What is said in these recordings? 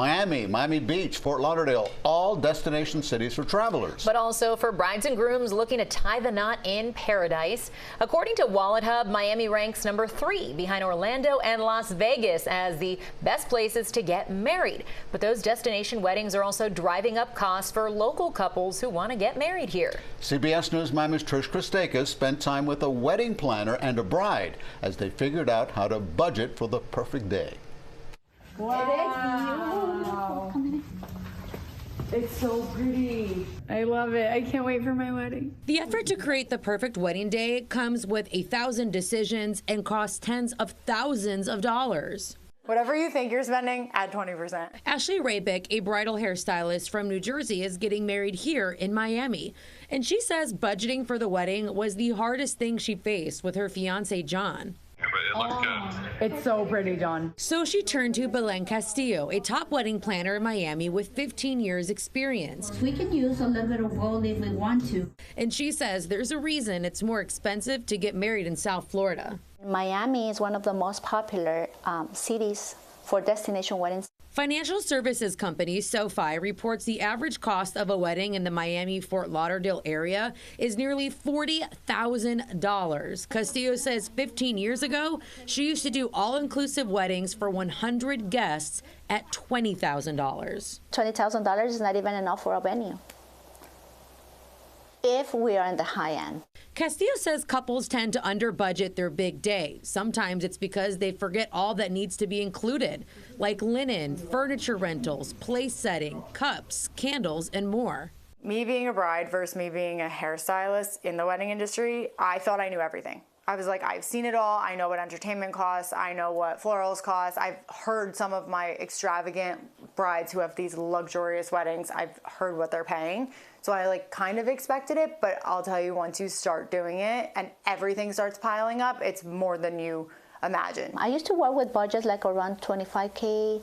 Miami, Miami Beach, Fort Lauderdale, all destination cities for travelers. But also for brides and grooms looking to tie the knot in paradise. According to Wallet Hub, Miami ranks number 3 behind Orlando and Las Vegas as the best places to get married. But those destination weddings are also driving up costs for local couples who want to get married here. CBS News Miami's Trish Christakis spent time with a wedding planner and a bride as they figured out how to budget for the perfect day. Wow. It's so pretty. I love it. I can't wait for my wedding. The effort to create the perfect wedding day comes with 1,000 decisions and costs tens of thousands of dollars. Whatever you think you're spending, add 20%. Ashley Rabick, a bridal hairstylist from New Jersey, is getting married here in Miami. And she says budgeting for the wedding was the hardest thing she faced with her fiancé, John. It looks good. It's so pretty, John. So she turned to Belen Castillo, a top wedding planner in Miami with 15 years experience. We can use a little bit of gold if we want to. And she says there's a reason it's more expensive to get married in South Florida. Miami is one of the most popular cities for destination weddings. Financial services company SoFi reports the average cost of a wedding in the Miami-Fort Lauderdale area is nearly $40,000. Castillo says 15 years ago, she used to do all-inclusive weddings for 100 guests at $20,000. $20,000 is not even enough for a venue if we are in the high end. Castillo says couples tend to under-budget their big day. Sometimes it's because they forget all that needs to be included, like linen, furniture rentals, place setting, cups, candles, and more. Me being a bride versus me being a hairstylist in the wedding industry, I thought I knew everything. I was like, I've seen it all. I know what entertainment costs. I know what florals cost. I've heard some of my extravagant brides who have these luxurious weddings. I've heard what they're paying. So I kind of expected it, but I'll tell you, once you start doing it and everything starts piling up, it's more than you imagine. I used to work with budgets like around 25K,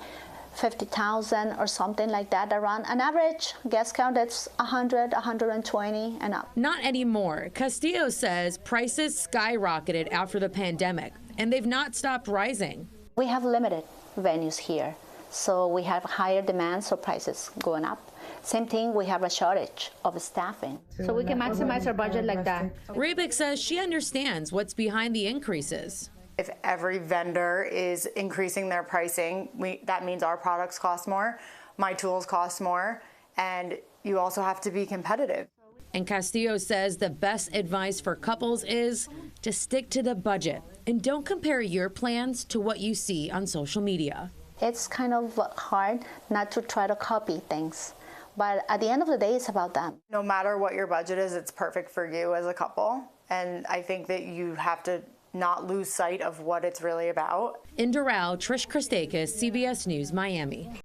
50,000 or something like that. Around an average guest count that's 100, 120 and up. Not anymore. Castillo says prices skyrocketed after the pandemic, and they've not stopped rising. We have limited venues here, so we have higher demand, so prices going up. Same thing, we have a shortage of staffing. So we can maximize our budget like that. Rabick says she understands what's behind the increases. If every vendor is increasing their pricing, that means our products cost more, my tools cost more, and you also have to be competitive. And Castillo says the best advice for couples is to stick to the budget and don't compare your plans to what you see on social media. It's kind of hard not to try to copy things. But at the end of the day, it's about them. No matter what your budget is, it's perfect for you as a couple. And I think that you have to not lose sight of what it's really about. In Doral, Trish Christakis, CBS News, Miami.